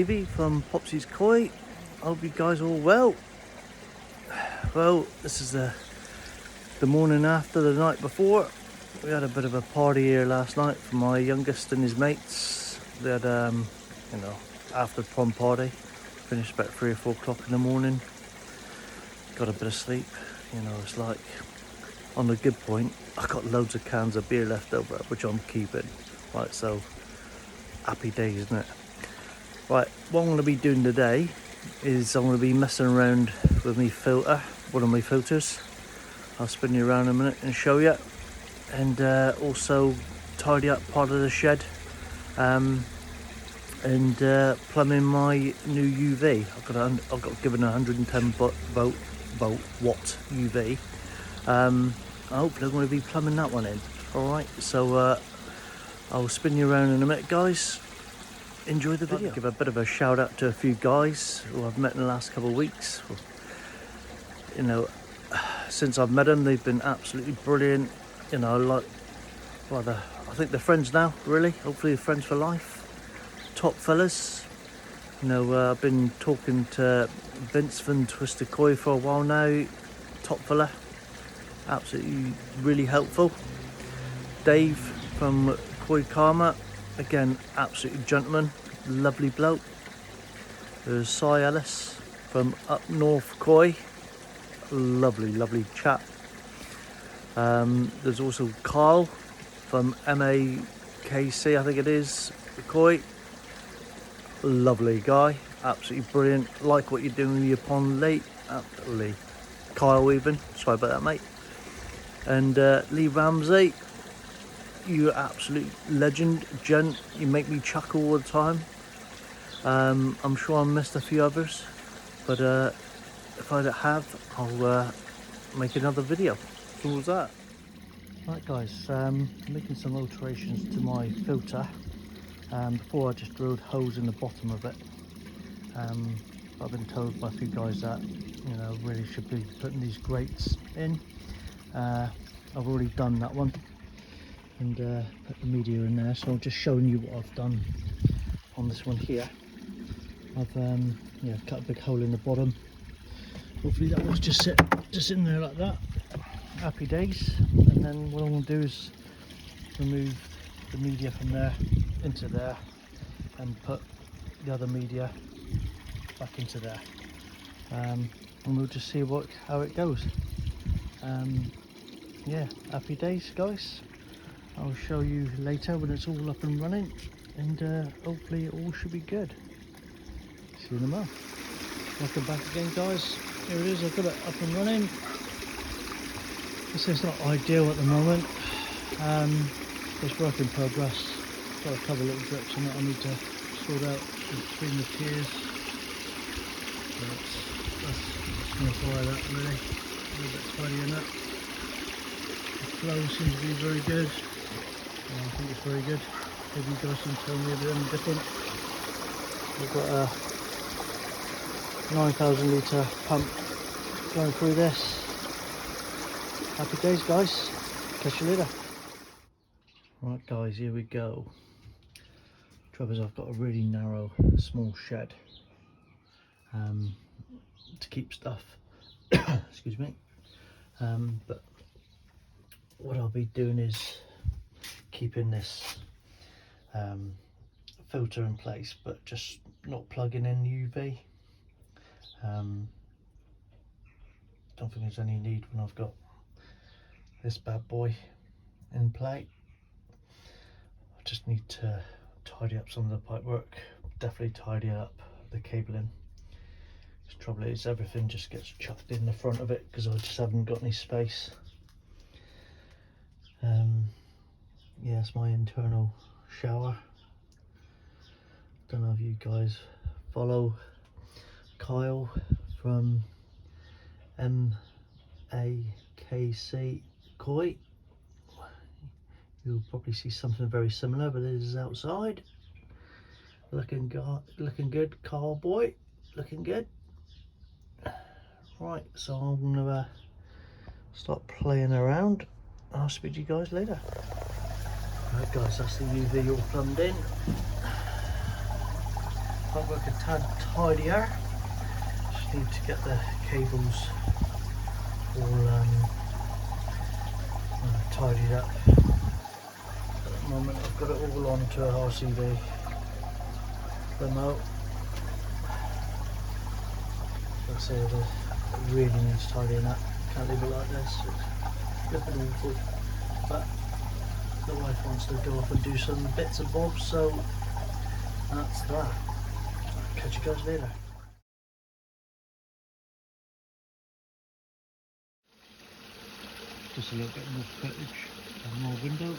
Stevie from Popsy's Koi. Hope you guys are all well. Well, this is the morning after the night before. We had a bit of a party here last night for my youngest and his mates. They had, after prom party. Finished about 3 or 4 o'clock in the morning. Got a bit of sleep. It's like, on the good point, I got loads of cans of beer left over, which I'm keeping. Right, so happy days, isn't it? Right, what I'm going to be doing today is I'm going to be messing around with my filter, one of my filters. I'll spin you around in a minute and show you, and also tidy up part of the shed, and plumbing my new UV. I've got given 110 watt UV. Hopefully I'm going to be plumbing that one in. All right, so I'll spin you around in a minute, guys. Enjoy the video. I'll give a bit of a shout out to a few guys who I've met in the last couple of weeks. Since I've met them, they've been absolutely brilliant. I think they're friends now, really. Hopefully they're friends for life. Top fellas. I've been talking to Vince from Twisted Koi for a while now. Top fella. Absolutely really helpful. Dave from Koi Karma, again, absolutely gentleman, lovely bloke. There's Cy Ellis from Up North Koi, lovely chap. There's also Carl from MAKC, I think it is, Koi, lovely guy, absolutely brilliant. Like what you're doing with your pond, Lee, absolutely. Kyle even, sorry about that, mate. And Lee Ramsey, you're absolute legend, gent. You make me chuckle all the time. I'm sure I missed a few others, but if I have, I'll make another video. So what was that? Right, guys, making some alterations to my filter. Before I just drilled holes in the bottom of it. I've been told by a few guys that really should be putting these grates in. I've already done that one and put the media in there, so I'm just showing you what I've done on this one here. I've cut a big hole in the bottom. Hopefully that was just in there like that. Happy days. And then what I'm going to do is remove the media from there into there and put the other media back into there, and we'll just see how it goes. Happy days, guys. I'll show you later when it's all up and running, and hopefully it all should be good. See you in a moment. Welcome back again, guys. Here it is, I've got it up and running. This is not ideal at the moment. It's work in progress. Got a couple of little drips on it I need to sort out between the tiers. That's going to fire that really. A little bit tidy in that. The flow seems to be very good. I think it's very good. Maybe you guys can tell me if there's anything different. We've got a 9,000 litre pump going through this. Happy days, guys. Catch you later. Right, guys, here we go. Trouble is, I've got a really narrow, small shed to keep stuff. Excuse me. But what I'll be doing is keeping this filter in place, but just not plugging in UV. Don't think there's any need when I've got this bad boy in play. I just need to tidy up some of the pipe work, definitely tidy up the cabling. The trouble is everything just gets chucked in the front of it because I just haven't got any space. It's my internal shower. Don't know if you guys follow Kyle from MAKC Koi. You'll probably see something very similar, but it is outside. Looking good, Carl boy, looking good. Right, so I'm gonna start playing around. I'll speak to you guys later. Right, guys, that's the UV all plumbed in. Might work a tad tidier. Just need to get the cables all tidied up. At the moment I've got it all onto a RCD remote. Like I say, it really needs tidying up. Can't leave it like this, it's flipping awful. But the wife wants to go off and do some bits and bobs, so that's that. I'll catch you guys later. Just a little bit more footage and more window.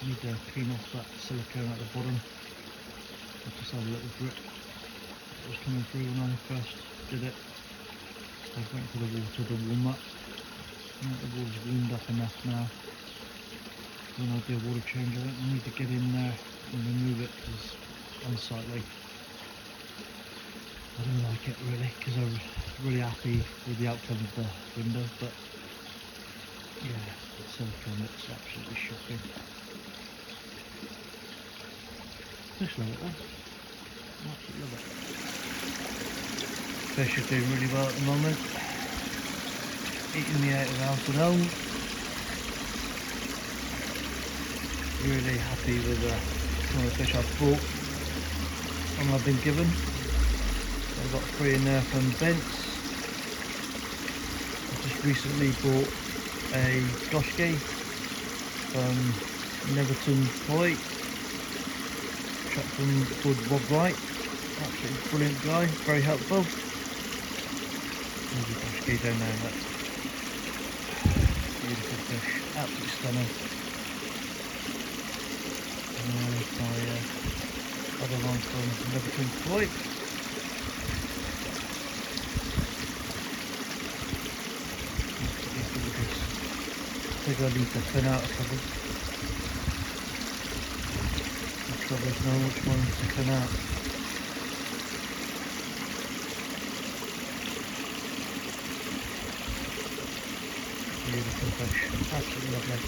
Need to clean off that silicone at the bottom. I just had a little drip that was coming through when I first did it. So I went for the water to warm up. The water's warmed up enough now. When I do a water change, I think I need to get in there and remove it because it's unsightly. I don't like it really because I'm really happy with the outcome of the window, but yeah, the silicone looks absolutely shocking. Just love it though. Absolutely love it. Fish are doing really well at the moment. Eating me out of house and home. Really happy with some of the fish I've bought and I've been given. I've got 3 in there from Bent's. I just recently bought a goshki from Neverton Koi, chap called Rob Wright. Absolutely brilliant guy, very helpful. There's a goshki down there, look. Beautiful fish, absolutely stunning. And there's my other one from Neverton Koi. I think I need to thin out a couple. The trouble is knowing which ones to thin out. Beautiful fish, absolutely lovely.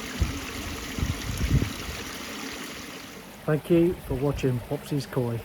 Thank you for watching Popsy's Koi.